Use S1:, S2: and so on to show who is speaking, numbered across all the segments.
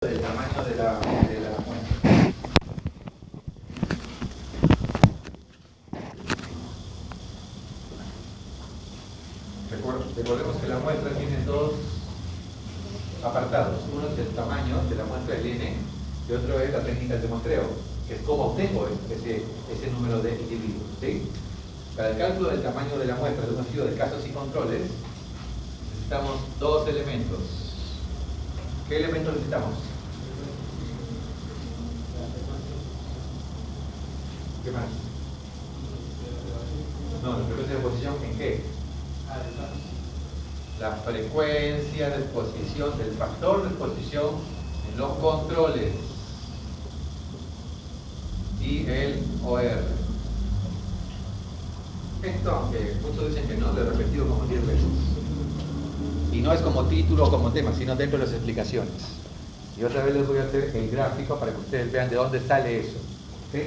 S1: del tamaño de la muestra. Recordemos que la muestra tiene dos apartados. Uno es el tamaño de la muestra del N y otro es la técnica de muestreo, que es cómo obtengo ese número de individuos, ¿sí? Para el cálculo del tamaño de la muestra de un estudio de casos y controles necesitamos dos elementos. ¿Qué elementos necesitamos? ¿Qué más? No, la frecuencia de exposición ¿en qué? La frecuencia de exposición del factor de exposición en los controles y el OR. Esto, aunque muchos dicen que no, lo he repetido como 10 veces. Y no es como título o como tema, sino dentro de las explicaciones. Y otra vez les voy a hacer el gráfico para que ustedes vean de dónde sale eso. ¿Sí?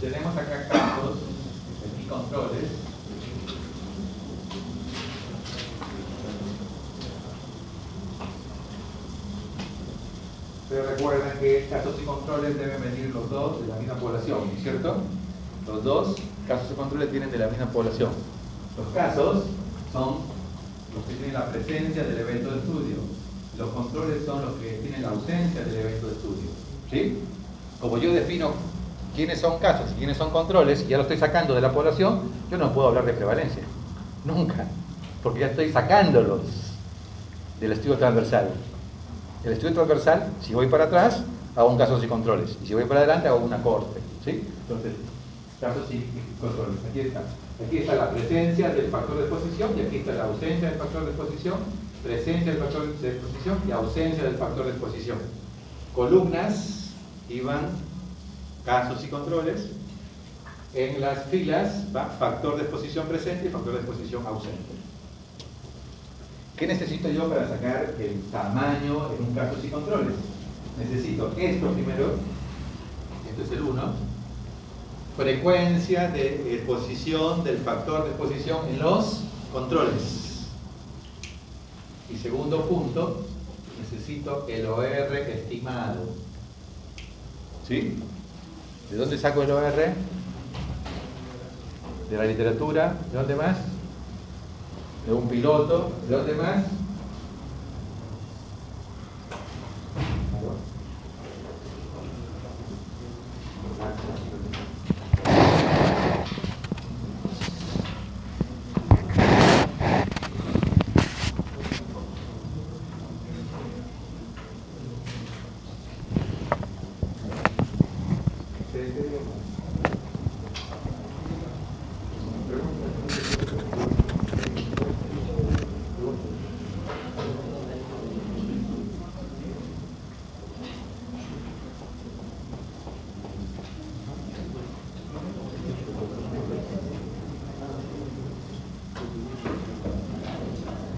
S1: Tenemos acá casos y controles. Ustedes recuerdan que casos y controles deben venir los dos de la misma población, ¿cierto? Los dos casos y controles vienen de la misma población. Los casos son los que tienen la presencia del evento de estudio. Los controles son los que tienen la ausencia del evento de estudio. ¿Sí? Como yo defino quiénes son casos y quiénes son controles, y ya lo estoy sacando de la población, yo no puedo hablar de prevalencia. Nunca. Porque ya estoy sacándolos del estudio transversal. El estudio transversal, si voy para atrás, hago un casos y controles. Y si voy para adelante, hago una corte. ¿Sí? Entonces, casos y controles. Aquí está. Aquí está la presencia del factor de exposición y aquí está la ausencia del factor de exposición, presencia del factor de exposición y ausencia del factor de exposición. Columnas iban casos y controles. En las filas va factor de exposición presente y factor de exposición ausente. ¿Qué necesito yo para sacar el tamaño en un casos y controles? Necesito esto primero, esto es el 1, frecuencia de exposición del factor de exposición en los controles. Y segundo punto, necesito el OR estimado. ¿Sí? ¿De dónde saco el OR? De la literatura. ¿De dónde más? De un piloto. ¿De dónde más?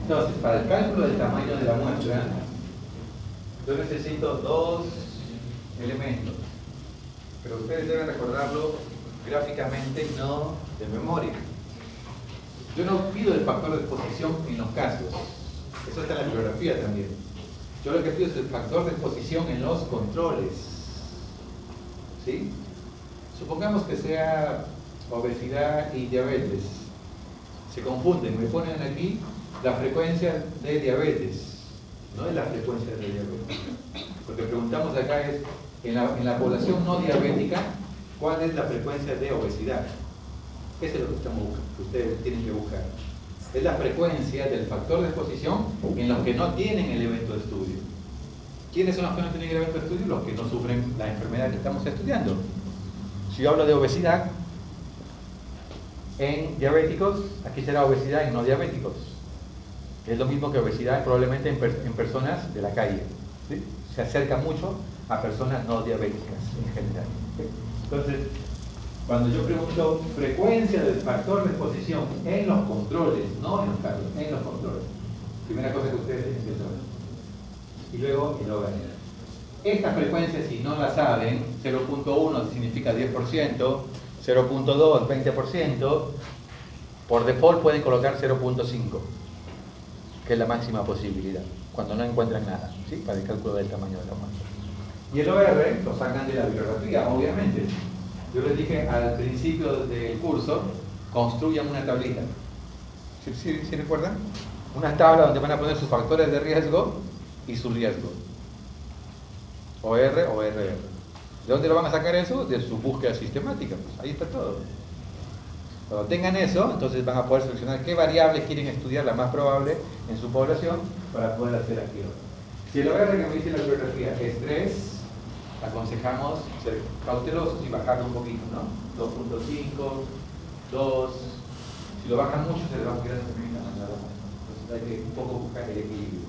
S1: Entonces, para el cálculo del tamaño de la muestra, yo necesito dos elementos, pero ustedes deben recordarlo gráficamente y no de memoria. Yo no pido el factor de exposición en los casos, eso está en la bibliografía también. Yo lo que pido es el factor de exposición en los controles. ¿Sí? Supongamos que sea obesidad y diabetes. Se confunden, me ponen aquí la frecuencia de diabetes, no es la frecuencia de diabetes. Lo que preguntamos acá es, en la población no diabética, ¿cuál es la frecuencia de obesidad? Eso es lo que estamos buscando, que ustedes tienen que buscar. Es la frecuencia del factor de exposición en los que no tienen el evento de estudio. ¿Quiénes son los que no tienen el evento de estudio? Los que no sufren la enfermedad que estamos estudiando. Si yo hablo de obesidad en diabéticos, aquí será obesidad en no diabéticos. Es lo mismo que obesidad probablemente en personas de la calle. ¿Sí? Se acerca mucho a personas no diabéticas en general. ¿Sí? Entonces, cuando yo pregunto frecuencia del factor de exposición en los controles, no en los casos, en los controles, primera cosa que ustedes tienen que saber. Y luego el OR. Esta frecuencia, si no la saben, 0.1 significa 10%, 0.2, 20%, por default pueden colocar 0.5. que es la máxima posibilidad. cuando no encuentran nada, ¿sí? Para el cálculo del tamaño de la muestra. Y el OR lo sacan de la bibliografía, obviamente. Yo les dije al principio del curso, construyan una tablita. ¿Sí recuerdan? Una tabla donde van a poner sus factores de riesgo y su riesgo. OR, ORR. ¿De dónde lo van a sacar eso? De su búsqueda sistemática. Pues ahí está todo. Cuando tengan eso, entonces van a poder seleccionar qué variables quieren estudiar, la más probable en su población, para poder hacer aquí. Si el OR que me dice la bibliografía es 3, aconsejamos ser cautelosos y bajarlo un poquito, ¿no? 2.5, 2. Si lo bajan mucho, se le va a quedar terminando. Entonces hay que un poco buscar el equilibrio.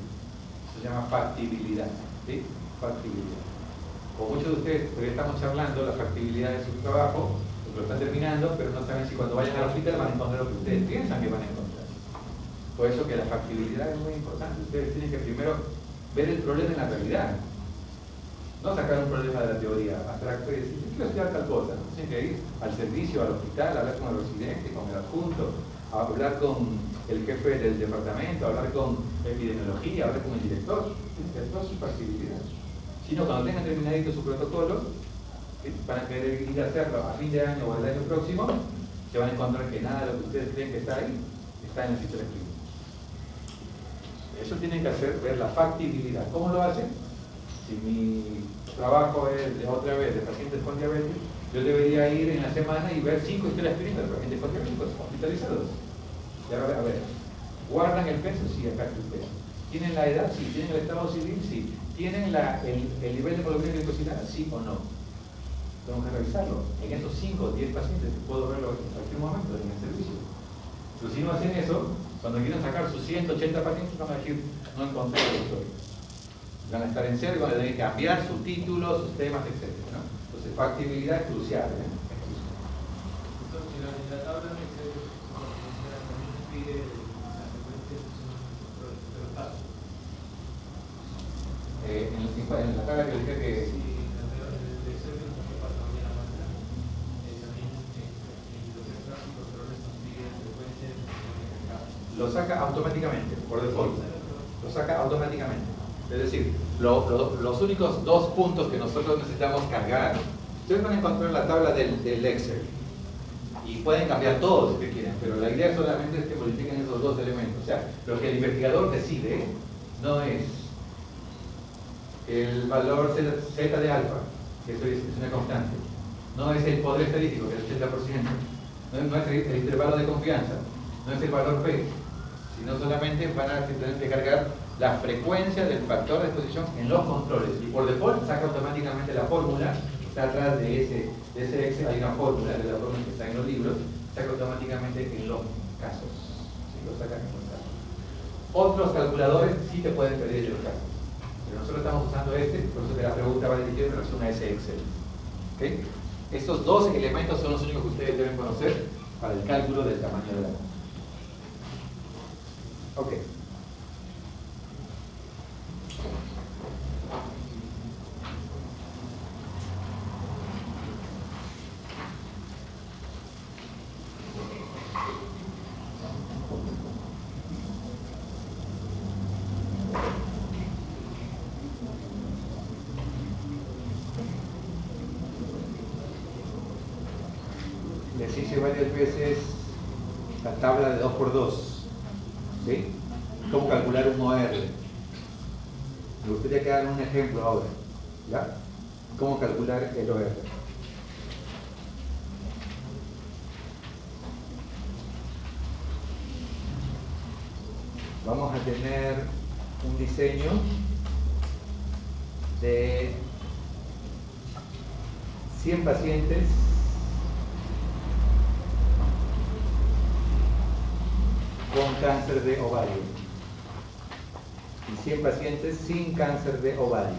S1: Eso se llama factibilidad. ¿Sí? Factibilidad. Como muchos de ustedes todavía estamos charlando la factibilidad de su trabajo, lo están terminando, pero no saben si cuando vayan al hospital van a encontrar lo que ustedes piensan que van a encontrar. Por eso que la factibilidad es muy importante. Ustedes tienen que primero ver el problema en la realidad. No sacar un problema de la teoría abstracta y decir, quiero estudiar tal cosa. Tienen que ir al servicio, al hospital, hablar con el residente, con el adjunto, hablar con el jefe del departamento, hablar con epidemiología, hablar con el director. Esto es su factibilidad. Si no, cuando tengan terminadito su protocolo, van a querer ir a hacerlo a fin de año o el año próximo, se van a encontrar que nada de lo que ustedes creen que está ahí está en el sistema clínico. Eso tienen que hacer, ver la factibilidad. ¿Cómo lo hacen? Si mi trabajo es otra vez de pacientes con diabetes, yo debería ir en la semana y ver 5 historias clínicas de pacientes con diabetes hospitalizados. Y a ver, ¿guardan el peso? Sí, acá está el peso. ¿Tienen la edad? Sí. ¿Tienen el estado civil? Sí. ¿Tienen el nivel de hemoglobina glicosídea? Sí o no. Tengo que revisarlo. En esos 5 o 10 pacientes puedo verlo en cualquier momento en el servicio. Pero si no hacen eso, cuando quieren sacar sus 180 pacientes, van a decir, no encontré lo que soy. Van a estar en cero y van a tener que cambiar su título, sus temas, etc. ¿no? Entonces, factibilidad es crucial.
S2: Entonces, en la tabla de Excel, también nos pide las frecuencias de los casos.
S1: En la tabla que les dije que...
S2: Sí, en el Excel que nos pasó hoy en la mañana, también en los extras y controles nos piden frecuencias de casos.
S1: Lo saca automáticamente, por default. Lo saca automáticamente. Es decir, los únicos 2 puntos que nosotros necesitamos cargar, ustedes van a encontrar la tabla del Excel y pueden cambiar todo si quieren, pero la idea solamente es que modifiquen esos 2 elementos. O sea, lo que el investigador decide no es el valor Z de alfa, que eso es una constante, no es el poder estadístico, que es el 80%, no es el intervalo de confianza, no es el valor P, sino solamente van a tener que cargar la frecuencia del factor de exposición en los controles. Y por default saca automáticamente la fórmula, que está atrás de ese Excel, hay una fórmula, de la fórmula que está en los libros, saca automáticamente en los casos. ¿Sí? Lo sacan en los casos. Otros calculadores sí te pueden pedir los casos, pero nosotros estamos usando por eso que la pregunta va dirigida en relación a ese Excel. ¿Okay? Estos 2 elementos son los únicos que ustedes deben conocer para el cálculo del tamaño de la muestra. Ok. Les hice varias veces la tabla de 2×2. ¿Sí? ¿Cómo calcular un OR? Me gustaría que hagan un ejemplo ahora. ¿Ya? ¿Cómo calcular el OR? Vamos a tener un diseño de 100 pacientes con cáncer de ovario y 100 pacientes sin cáncer de ovario.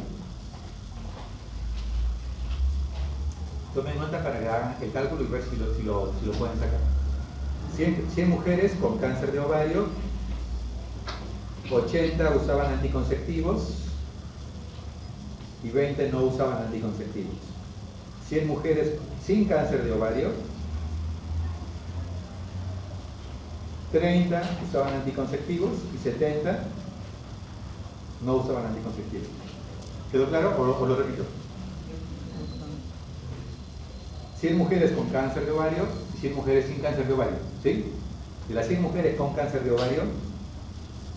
S1: Tomen nota para que hagan el cálculo y ver si lo pueden sacar. 100 mujeres con cáncer de ovario, 80 usaban anticonceptivos y 20 no usaban anticonceptivos. 100 mujeres sin cáncer de ovario, 30 usaban anticonceptivos y 70 no usaban anticonceptivos. ¿Quedó claro o lo repito? 100 mujeres con cáncer de ovario y 100 mujeres sin cáncer de ovario, ¿sí? De las 100 mujeres con cáncer de ovario,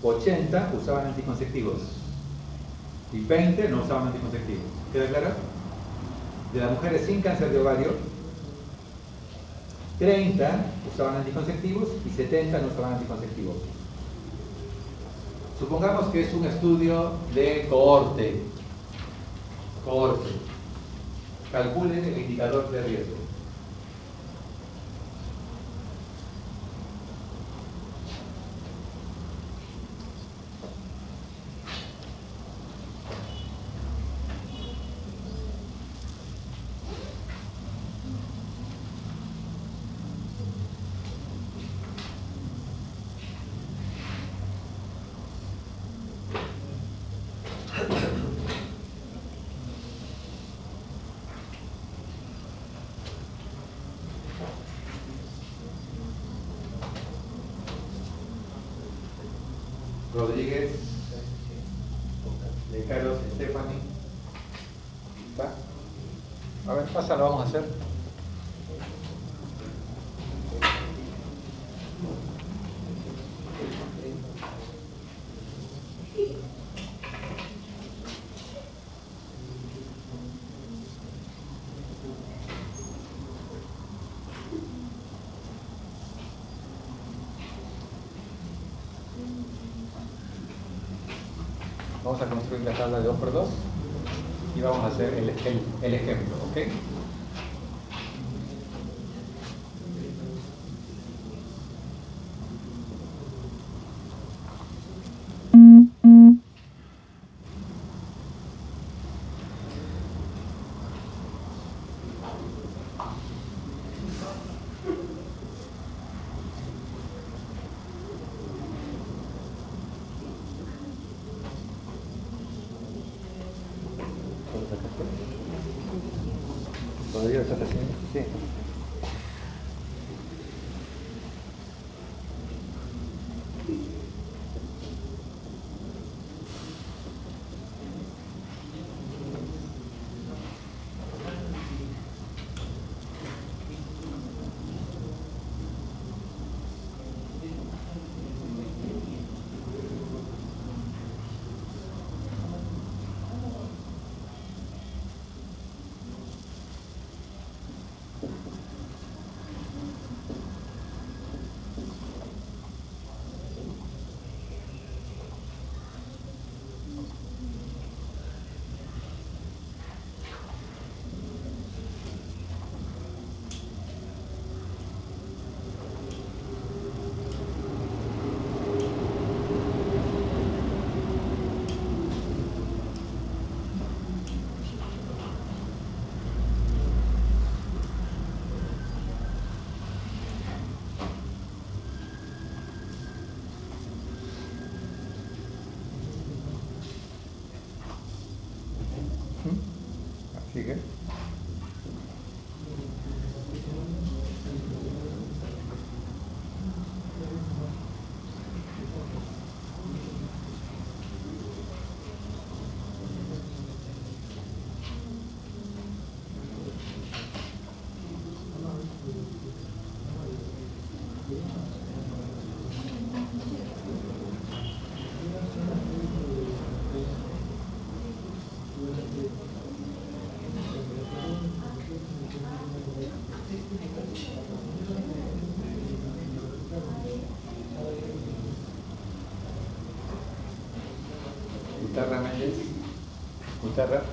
S1: 80 usaban anticonceptivos y 20 no usaban anticonceptivos. ¿Queda claro? De las mujeres sin cáncer de ovario, 30 usaban anticonceptivos y 70 no usaban anticonceptivos. Supongamos que es un estudio de cohorte. Calculen el indicador de riesgo. Rodríguez, de Carlos, Stephanie. ¿Va? A ver, pásalo, vamos a hacer. Vamos a construir la tabla de 2×2 y vamos a hacer el ejemplo, ¿ok? ¿Rodrigo estás haciendo? Sí. Sigue. Guitarra, Méndez. Guitarra.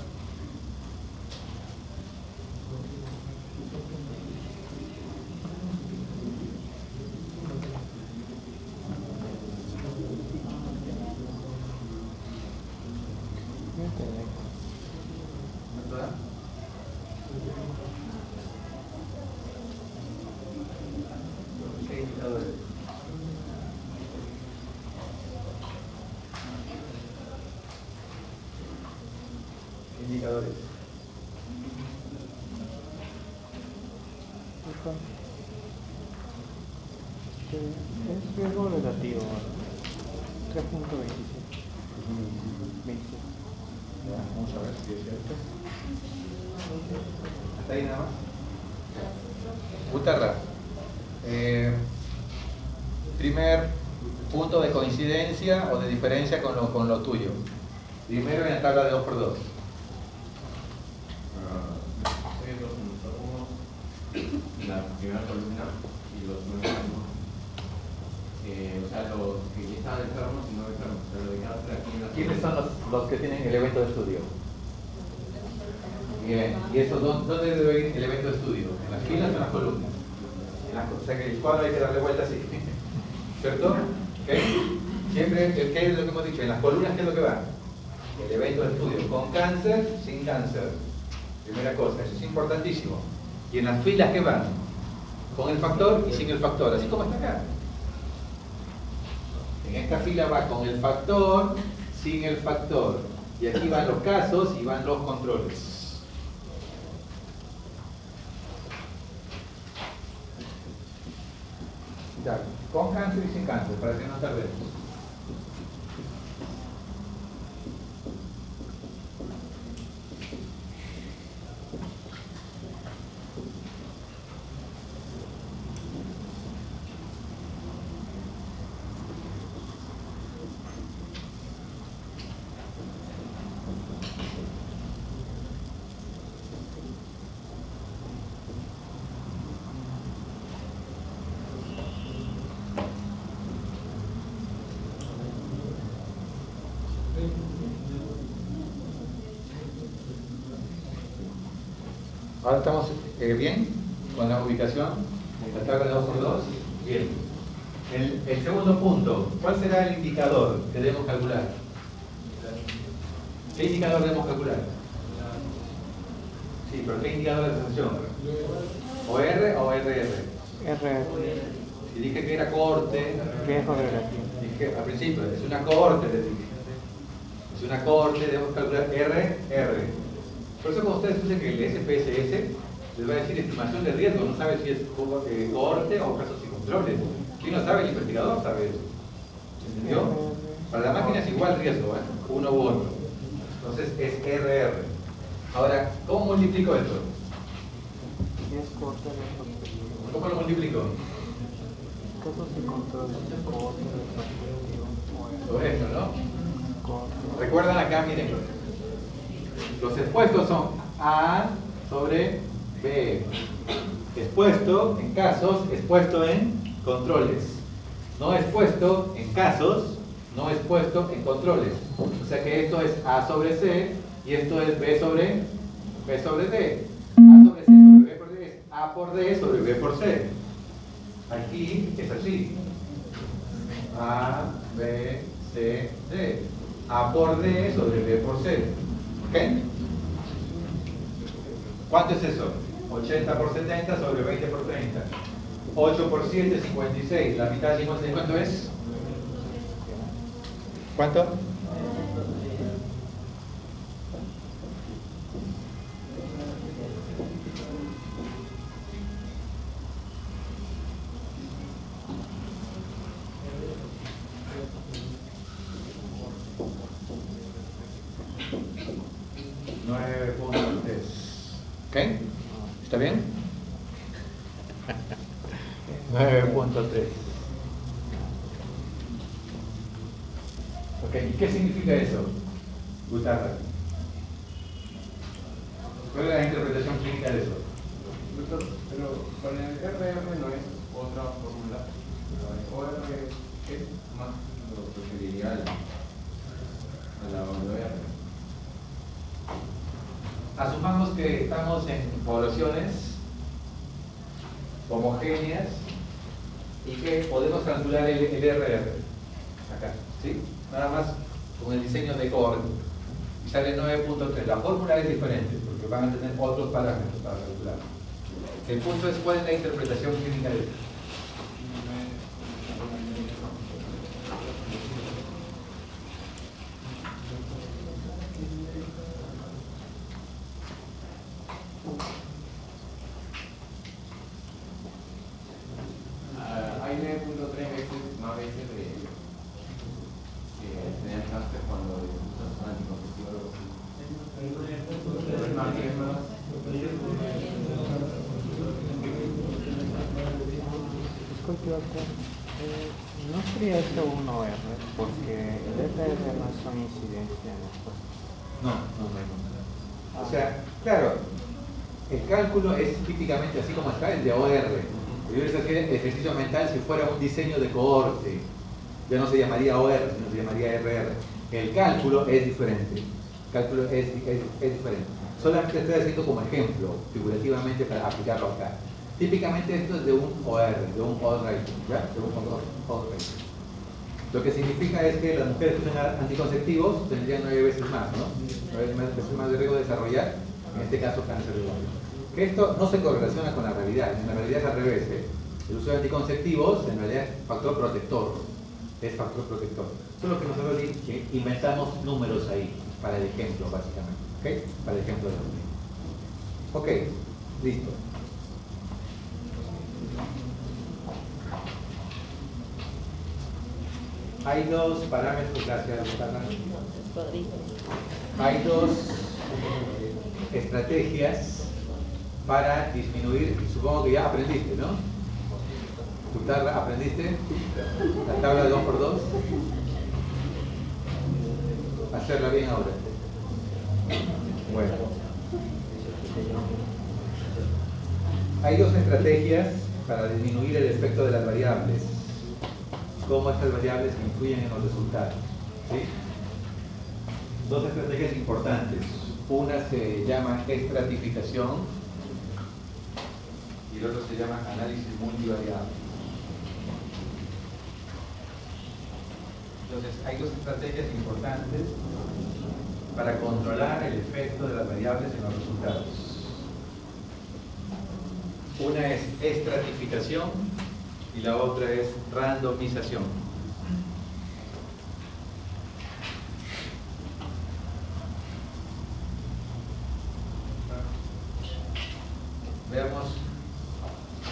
S1: ¿Verdad? ¿Qué indicadores? Indicadores.
S3: Es riesgo relativo, 3.27. 27.
S1: Ya, vamos a ver si es cierto. ¿Hasta ahí nada más? Gutarra. Primer punto de coincidencia o de diferencia con lo tuyo. Primero en la tabla de 2×2.
S4: La primera columna y los 9 alumnos, o sea, los que ya estaban enfermos y no enfermos, pero lo que hacer aquí en la...
S1: ¿Quiénes son los que tienen el evento de estudio? Bien, ¿y eso dónde debe ir el evento de estudio? ¿En las filas o en las columnas? O sea que el cuadro hay que darle vuelta así, ¿cierto? ¿Okay? Siempre, ¿qué es lo que hemos dicho? En las columnas, ¿qué es lo que va? El evento de estudio, con cáncer, sin cáncer. Primera cosa, eso es importantísimo. Y en las filas, ¿qué van? Con el factor y sin el factor, así como está acá. En esta fila va con el factor, sin el factor. Y aquí van los casos y van los controles. Ya, con cáncer y sin cáncer, para que no tardemos. Ahora estamos bien con la ubicación, la tabla de 2×2. Bien. El segundo punto, ¿cuál será el indicador que debemos calcular? ¿Qué indicador debemos calcular? Sí, pero ¿qué indicador de asociación? ¿O R o RR?
S3: RR.
S1: Y dije que era cohorte.
S3: Riesgo relativo.
S1: Dije al principio, es una cohorte, les dije. Es una cohorte, debemos calcular RR. Por eso cuando ustedes dicen que el SPSS les va a decir estimación de riesgo, no sabe si es cohorte o casos y controles. ¿Quién lo sabe? El investigador sabe eso. ¿Entendió? Para la máquina es igual riesgo, uno u otro. Entonces es RR. Ahora, ¿cómo multiplico esto?
S3: Es corte relativo.
S1: ¿Cómo lo multiplico?
S3: Casos y controles. Corte relativo.
S1: Sobre esto, ¿no?
S3: Corte.
S1: Recuerdan acá, miren. Los expuestos son A sobre B. Expuesto en casos, expuesto en controles. No expuesto en casos, no expuesto en controles. O sea que esto es A sobre C y esto es B sobre D. A sobre C sobre B por D es A por D sobre B por C. Aquí es así. A, B, C, D. A por D sobre B por C. ¿Ok? ¿Cuánto es eso? 80 por 70 sobre 20 por 30. 8 por 7, 56. La mitad de 56, ¿cuánto es? ¿Cuánto? ¿Ok? ¿Está bien? 9.3. Ok, ¿y qué significa eso? Gutarra. ¿Cuál es la interpretación clínica de eso?
S4: Doctor, pero con el RR no es otra fórmula. OR es más lo preferiría a la OR.
S1: Asumamos que estamos en poblaciones homogéneas y que podemos calcular el RR acá, ¿sí? Nada más con el diseño de cohort y sale 9.3. La fórmula es diferente porque van a tener otros parámetros para calcular. El punto es cuál es la interpretación clínica de esto.
S4: Hay 9.3 veces más veces de tener cáncer cuando
S3: Disculpe, doctor. No sería esto un OR, porque el FR no es una incidencia en esto.
S1: No. O sea, claro, el cálculo es típicamente así como está el de OR. Yo les hacía ejercicio mental si fuera un diseño de cohorte. Ya no se llamaría OR, sino se llamaría RR. El cálculo es diferente. El cálculo es diferente. Solamente estoy haciendo como ejemplo, figurativamente, para aplicarlo acá. Típicamente esto es de un OR, de un odd rating, ¿ya? De un odd rating. Lo que significa es que las mujeres que usan anticonceptivos tendrían 9 veces más, ¿no? 9 veces más de riesgo de desarrollar, en este caso, cáncer de ovario. Que esto no se correlaciona con la realidad, en la realidad es al revés. El uso de anticonceptivos en realidad es factor protector, Solo que nosotros inventamos números ahí, para el ejemplo, básicamente, ¿ok? Para el ejemplo de los. Ok, listo. Hay dos parámetros, gracias, Susana. Hay dos estrategias para disminuir, supongo que ya aprendiste, ¿no? ¿Tu tabla aprendiste? La tabla de 2×2. Hacerla bien ahora. Bueno. Hay dos estrategias para disminuir el efecto de las variables. Cómo estas variables influyen en los resultados. ¿Sí? Dos estrategias importantes. Una se llama estratificación y el otro se llama análisis multivariable. Entonces, hay dos estrategias importantes para controlar el efecto de las variables en los resultados. Una es estratificación y la otra es randomización. Veamos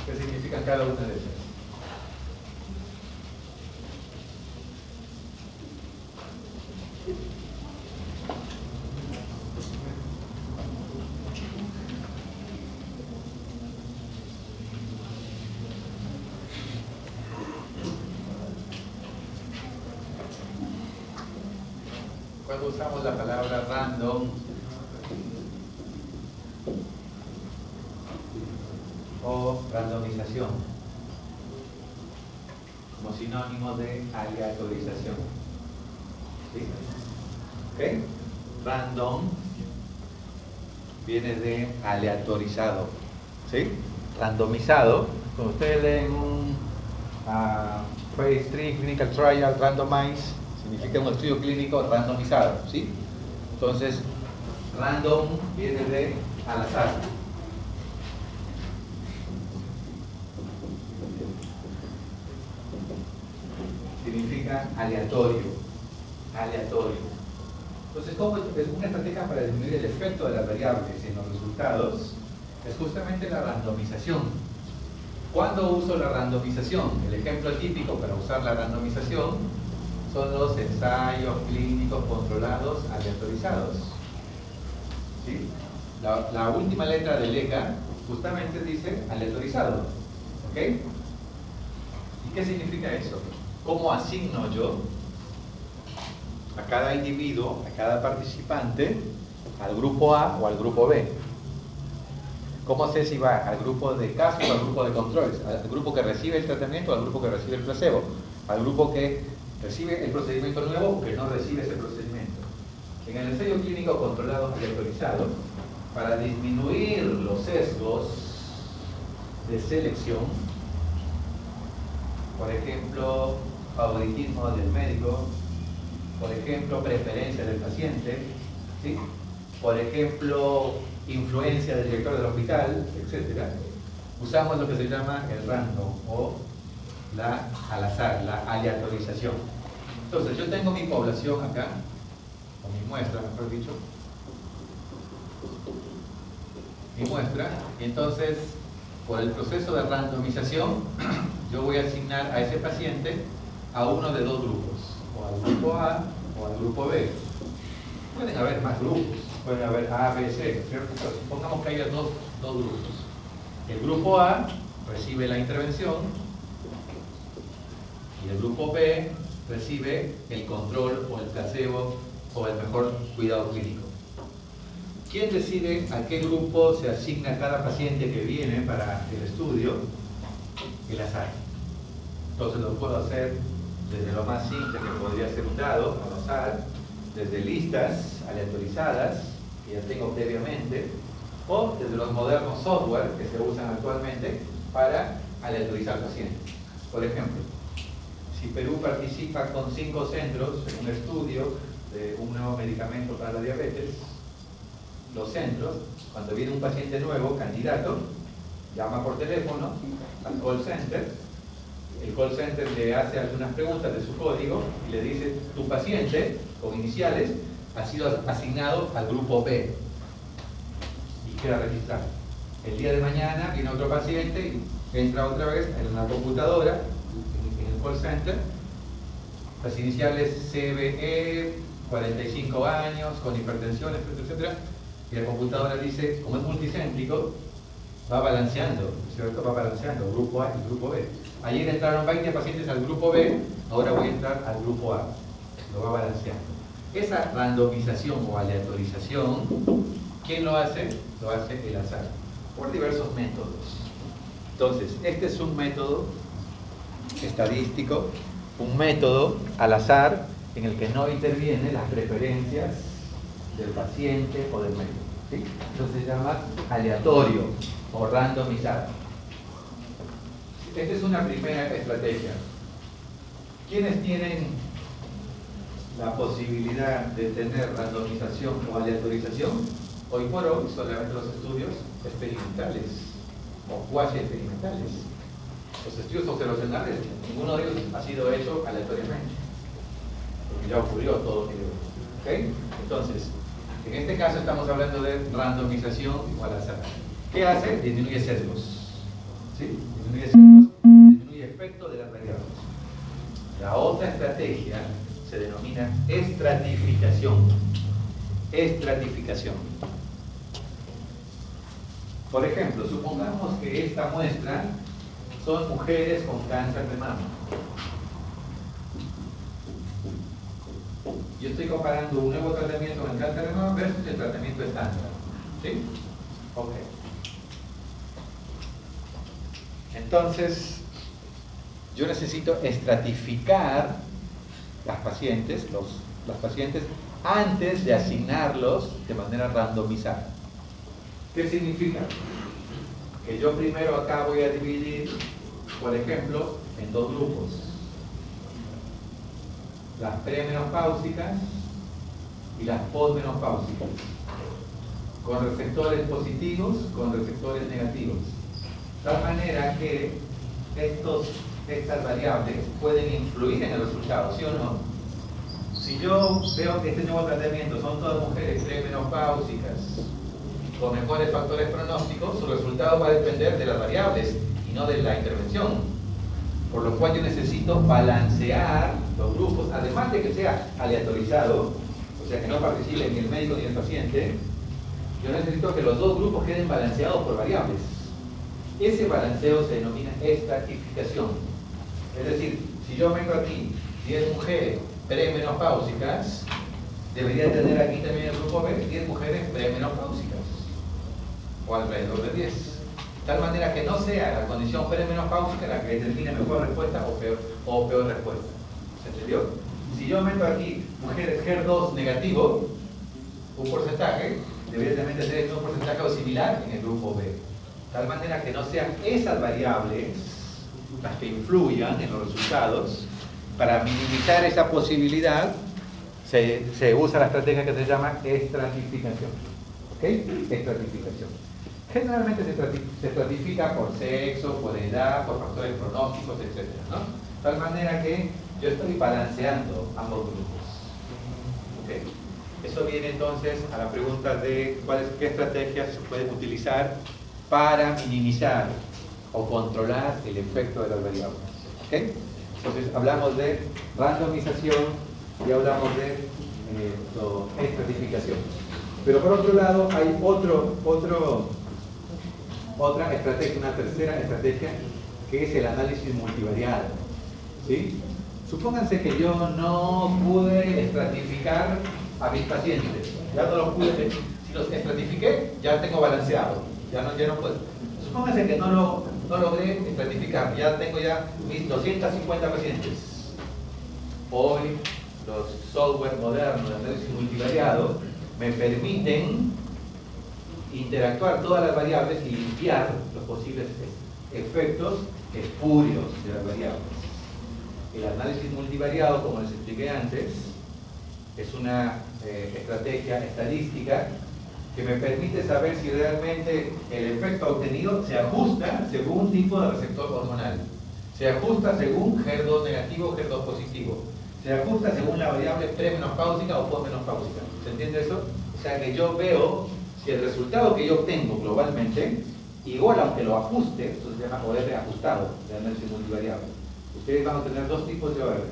S1: qué significan cada una de ellas. Cuando usamos la palabra random o randomización como sinónimo de aleatorización. ¿Sí? ¿Ok? Random viene de aleatorizado. ¿Sí? Randomizado, cuando ustedes leen un Phase 3 Clinical Trial Randomized, significa un estudio clínico randomizado, ¿sí? Entonces, random viene de al azar. Significa aleatorio. Entonces, ¿cómo es una estrategia para disminuir el efecto de las variables en los resultados? Es justamente la randomización. ¿Cuándo uso la randomización? El ejemplo típico para usar la randomización son los ensayos clínicos controlados aleatorizados. ¿Sí? La última letra del ECA justamente dice aleatorizado. ¿Ok? ¿Y qué significa eso? ¿Cómo asigno yo a cada individuo, a cada participante, al grupo A o al grupo B? ¿Cómo sé si va al grupo de casos o al grupo de controles? ¿Al grupo que recibe el tratamiento o al grupo que recibe el placebo? ¿Al grupo que recibe el procedimiento nuevo o que no recibe ese procedimiento? En el ensayo clínico controlado aleatorizado, para disminuir los sesgos de selección, por ejemplo, favoritismo del médico, por ejemplo, preferencia del paciente, ¿sí? Por ejemplo, influencia del director del hospital, etc., usamos lo que se llama el random o la al azar, la aleatorización. Entonces, yo tengo mi población acá, o mi muestra, mejor dicho, mi muestra, y entonces, por el proceso de randomización, yo voy a asignar a ese paciente a uno de dos grupos, o al grupo A o al grupo B. Pueden haber más grupos, puede haber A, B, C, ¿cierto? Pero supongamos que haya dos grupos. El grupo A recibe la intervención y el grupo B recibe el control o el placebo o el mejor cuidado clínico. ¿Quién decide a qué grupo se asigna cada paciente que viene para el estudio? El azar. Entonces lo puedo hacer desde lo más simple que podría ser un dado al azar, desde listas aleatorizadas que ya tengo previamente, o desde los modernos software que se usan actualmente para aleatorizar pacientes. Por ejemplo, si Perú participa con 5 centros en un estudio de un nuevo medicamento para la diabetes, los centros, cuando viene un paciente nuevo, candidato, llama por teléfono al call center, el call center le hace algunas preguntas de su código y le dice: tu paciente, con iniciales, ha sido asignado al grupo B y queda registrado. El día de mañana viene otro paciente y entra otra vez en la computadora, en el call center, las iniciales CBE, 45 años, con hipertensión, etcétera, y la computadora dice, como es multicéntrico, va balanceando, ¿cierto? Va balanceando, grupo A y grupo B. Ayer entraron 20 pacientes al grupo B, ahora voy a entrar al grupo A. Lo va balanceando. Esa randomización o aleatorización, ¿quién lo hace? Lo hace el azar, por diversos métodos. Entonces, este es un método estadístico, un método al azar en el que no intervienen las preferencias del paciente o del médico, ¿sí? Entonces se llama aleatorio o randomizado. Esta es una primera estrategia. ¿Quiénes tienen la posibilidad de tener randomización o aleatorización? Hoy por hoy solamente los estudios experimentales o cuasi experimentales. Los estudios observacionales, ninguno de ellos ha sido hecho aleatoriamente, porque ya ocurrió todo ello. ¿Okay? Entonces, en este caso estamos hablando de randomización o al azar. ¿Qué hace? Disminuye sesgos. ¿Sí? Disminuye sesgos, disminuye efecto de las variables. La otra estrategia se denomina estratificación. Estratificación. Por ejemplo, supongamos que esta muestra son mujeres con cáncer de mama. Yo estoy comparando un nuevo tratamiento con el cáncer de mama versus el tratamiento estándar. ¿Sí? Ok. Entonces, yo necesito estratificar las pacientes antes de asignarlos de manera randomizada. ¿Qué significa? Que yo primero acá voy a dividir, por ejemplo, en 2 grupos. Las premenopáusicas y las posmenopáusicas, con receptores positivos, con receptores negativos. De tal manera que estas variables pueden influir en el resultado, ¿sí o no? Si yo veo que este nuevo tratamiento son todas mujeres premenopáusicas con mejores factores pronósticos, su resultado va a depender de las variables y no de la intervención. Por lo cual yo necesito balancear los grupos, además de que sea aleatorizado, o sea que no participe ni el médico ni el paciente. Yo necesito que los 2 grupos queden balanceados por variables. Ese balanceo se denomina estratificación. Es decir, si yo meto aquí 10 mujeres premenopáusicas, debería tener aquí también el grupo B 10 mujeres premenopáusicas, o alrededor de 10. De tal manera que no sea la condición premenopáusica la que determine mejor respuesta o peor respuesta. ¿Se entendió? Si yo meto aquí mujeres HER2 negativo, un porcentaje, debería también tener un porcentaje o similar en el grupo B. De tal manera que no sean esas variables las que influyan en los resultados. Para minimizar esa posibilidad, se usa la estrategia que se llama estratificación. ¿Ok? Estratificación. Generalmente se estratifica por sexo, por edad, por factores pronósticos, etc., ¿no? De tal manera que yo estoy balanceando ambos grupos. ¿Okay? Eso viene entonces a la pregunta de qué estrategias se pueden utilizar para minimizar o controlar el efecto de las variables. ¿Okay? Entonces hablamos de randomización y hablamos de estratificación. Pero por otro lado hay otra estrategia, una tercera estrategia, que es el análisis multivariado. ¿Sí? Supónganse que yo no pude estratificar a mis pacientes. Ya no los pude, si los estratifiqué, ya tengo balanceado. Ya no puedo. Supónganse que no logré estratificar. Ya tengo ya mis 250 pacientes. Hoy los software modernos de análisis multivariado me permiten interactuar todas las variables y limpiar los posibles efectos espurios de las variables. El análisis multivariado, como les expliqué antes, es una estrategia estadística que me permite saber si realmente el efecto obtenido se ajusta según un tipo de receptor hormonal, se ajusta según HER2 negativo, HER2 positivo, se ajusta según la variable premenopáusica o postmenopáusica. ¿Se entiende eso? O sea que yo veo si el resultado que yo obtengo globalmente, igual aunque lo ajuste, esto se llama OR ajustado de análisis multivariado. Ustedes van a tener dos tipos de OR.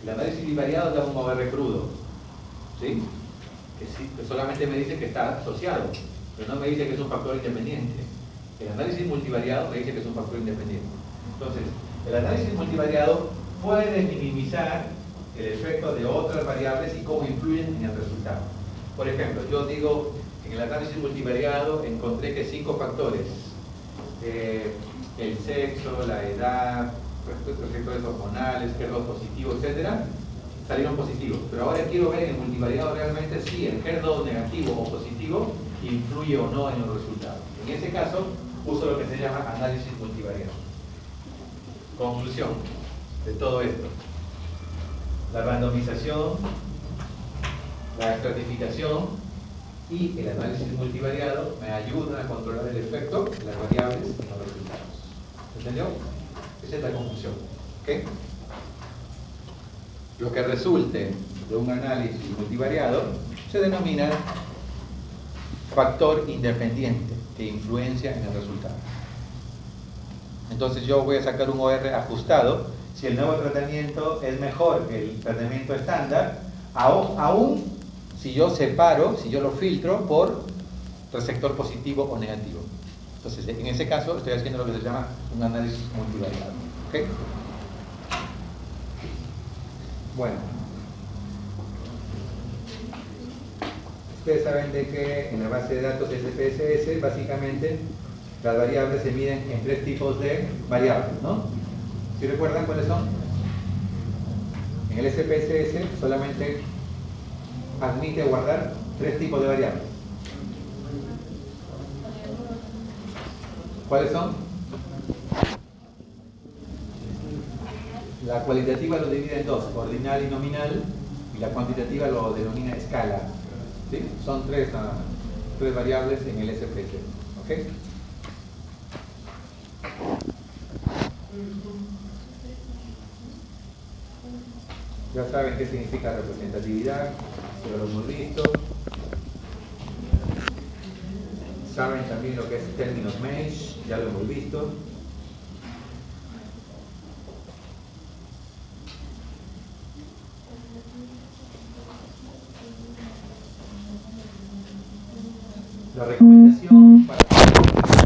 S1: El análisis bivariado da un OR crudo, ¿sí? Que solamente me dice que está asociado, pero no me dice que es un factor independiente. El análisis multivariado me dice que es un factor independiente. Entonces, el análisis multivariado puede minimizar el efecto de otras variables y cómo influyen en el resultado. Por ejemplo, yo digo, en el análisis multivariado encontré que 5 factores, el sexo, la edad, receptores hormonales, HER2 positivo, etcétera, salieron positivos. Pero ahora quiero ver en el multivariado realmente si el HER2 negativo o positivo influye o no en los resultados. En ese caso, uso lo que se llama análisis multivariado. Conclusión de todo esto: la randomización, la estratificación y el análisis multivariado me ayudan a controlar el efecto de las variables en los resultados. ¿Entendió? Esa es la conclusión. ¿Okay? Lo que resulte de un análisis multivariado se denomina factor independiente que influencia en el resultado. Entonces yo voy a sacar un OR ajustado si el nuevo tratamiento es mejor que el tratamiento estándar, aún si yo separo, si yo lo filtro por receptor positivo o negativo. Entonces, en ese caso, estoy haciendo lo que se llama un análisis multivariado. ¿Okay? Bueno. Ustedes saben de que en la base de datos SPSS, básicamente, las variables se miden en 3 tipos de variables, ¿no? ¿Sí recuerdan cuáles son? En el SPSS solamente admite guardar 3 tipos de variables. ¿Cuáles son? La cualitativa lo divide en 2, ordinal y nominal, y la cuantitativa lo denomina escala. ¿Sí? Son 3 variables en el SPSS. ¿Ok? Ya saben qué significa representatividad, pero lo hemos visto. Saben también lo que es términos mesh, ya lo hemos visto. La recomendación